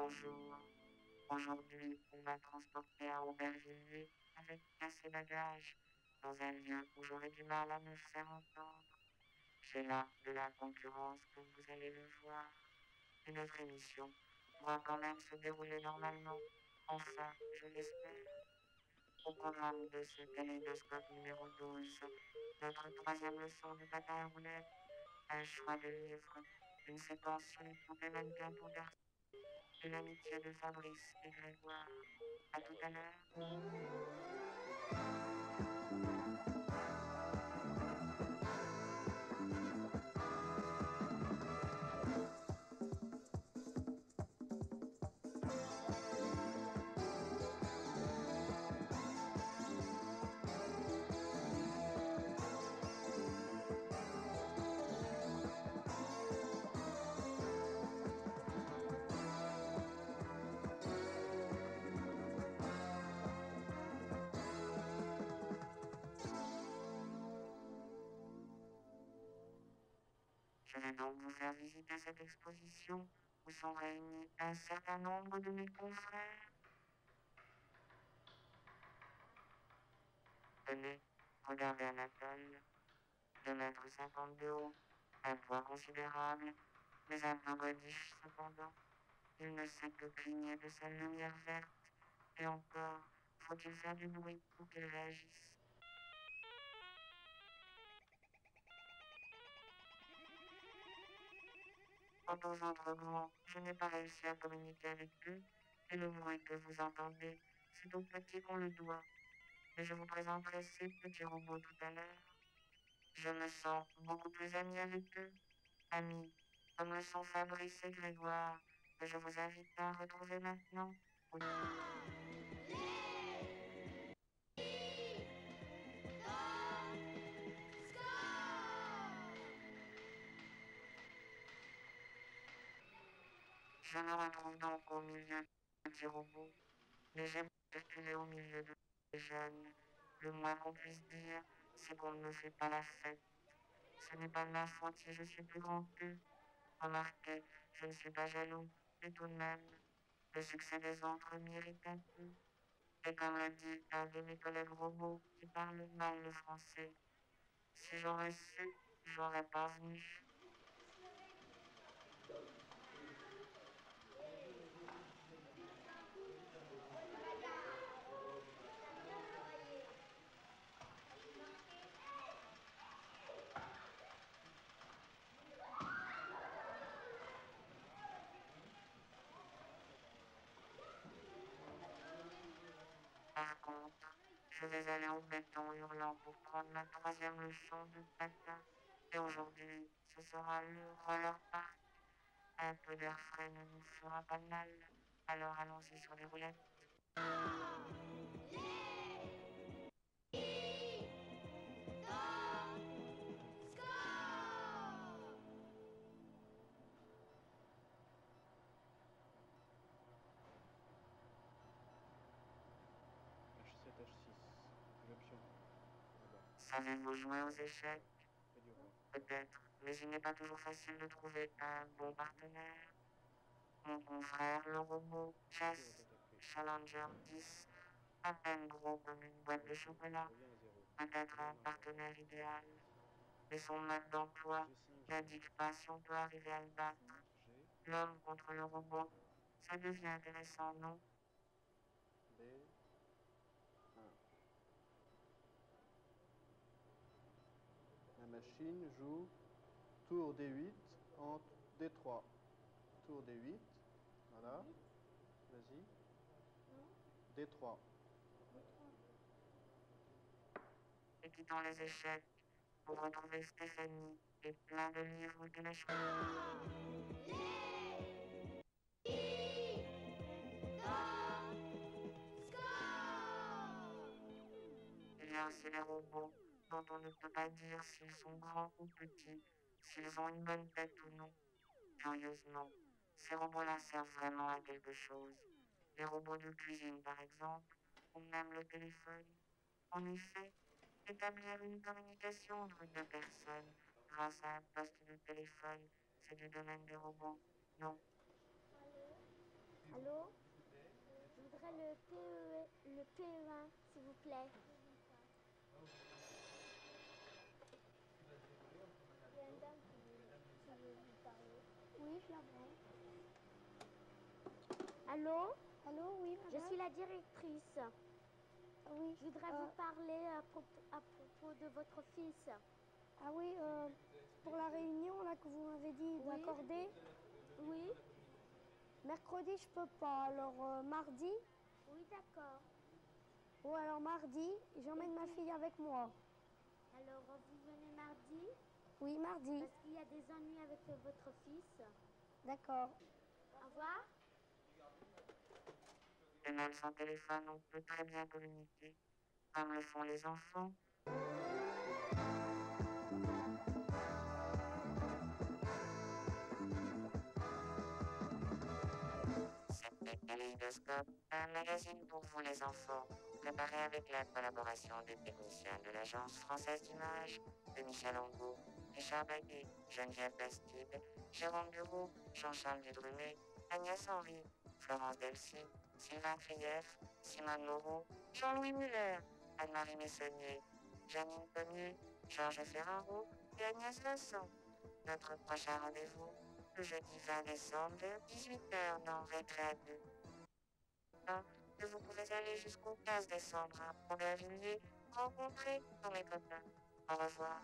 Bonjour. Aujourd'hui, on m'a transporté à Aubervilliers avec assez bagages dans un lieu où j'aurais du mal à me faire entendre. J'ai là de la concurrence, comme vous allez le voir. Et notre émission pourra quand même se dérouler normalement. Enfin, je l'espère. Au programme de ce kaléidoscope numéro 12, notre troisième leçon de patin à roulettes, un choix de livre, une séquence sur les poupées mannequins pour garçons et l'amitié de Fabrice et Grégoire. À tout à l'heure. Je vais donc vous faire visiter cette exposition où sont réunis un certain nombre de mes confrères. Tenez, regardez Anatole, 2,50 m de haut, un poids considérable, mais un peu godiche cependant. Il ne sait que cligner de sa lumière verte, et encore, faut-il faire du bruit pour qu'il réagisse. Quant aux autres grands, je n'ai pas réussi à communiquer avec eux, et le bruit que vous entendez, c'est aux petits qu'on le doit. Mais je vous présenterai ces petits robots tout à l'heure. Je me sens beaucoup plus ami avec eux, amis, comme le sont Fabrice et Grégoire, que je vous invite à retrouver maintenant. Je me retrouve donc au milieu des petits robots, mais j'aime circuler au milieu des jeunes. Le moins qu'on puisse dire, c'est qu'on ne fait pas la fête. Ce n'est pas de ma faute si je suis plus grand qu'eux. Remarquez, je ne suis pas jaloux, mais tout de même, le succès des autres m'irrite un peu. Et comme le dit un de mes collègues robots qui parle mal le français, si j'aurais su, j'aurais pas venu. Par contre, je vais aller au béton hurlant pour prendre ma troisième leçon de patin. Et aujourd'hui, ce sera le roller park. Un peu d'air frais ne nous fera pas de mal. Alors allons-y sur les roulettes. H7, H6. L'option. Là-bas. Savez-vous jouer aux échecs? Près du roi. Peut-être, mais il n'est pas toujours facile de trouver un bon partenaire. Mon confrère, le robot Qui Chess va t'attaquer? Challenger 10, à peine gros comme une boîte de chocolat, Voyez un 0. peut-être un partenaire idéal. Mais son mode d'emploi G5, G. n'indique pas si on peut arriver à le battre. G. L'homme contre le robot, ça devient intéressant, non? B. 1. La machine joue tour D8 entre D3. Tour D8. Voilà. Vas-y. D3. Et quittant les échecs pour retrouver Stéphanie et plein de livres qu'elle a choisis. Il y a aussi les robots dont on ne peut pas dire s'ils sont grands ou petits, s'ils ont une bonne tête ou non. Curieusement, ces robots-là servent vraiment à quelque chose. Les robots de cuisine, par exemple, ou même le téléphone. En effet, établir une communication entre deux personnes grâce à un poste de téléphone, c'est du domaine des robots. Non. Allô? Je voudrais le le PE1, s'il vous plaît. Il y a une dame qui veut vous parler. Oui, je la vois. Allô? Allô, oui, madame? Je suis la directrice. Oui. Je voudrais vous parler à propos de votre fils. Ah oui, pour la réunion là que vous m'avez dit d'accorder. Oui. Mercredi, je peux pas. Alors, mardi? Oui, d'accord. Bon, alors mardi, j'emmène ma fille avec moi. Alors, vous venez mardi? Oui, mardi. Parce qu'il y a des ennuis avec votre fils. D'accord. Au revoir. Et même sans téléphone, on peut très bien communiquer, comme le font les enfants. C'était Kaléidoscope, un magazine pour vous les enfants, préparé avec la collaboration des techniciens de l'Agence française d'image, de Michel Angot, Richard Baguet, Geneviève Bastide, Jérôme Bureau, Jean-Charles Vidrumé, Agnès Henry, Florence Delcy, Sylvain Krief, Simone Moreau, Jean-Louis Muller, Anne-Marie Messonnier, Janine Pommier, Georges Ferraro et Agnès Vincent. Notre prochain rendez-vous, le jeudi 20 décembre vers 18h dans Récré 2. Que vous pouvez aller jusqu'au 15 décembre à Aubervilliers rencontrer tous mes copains. Au revoir.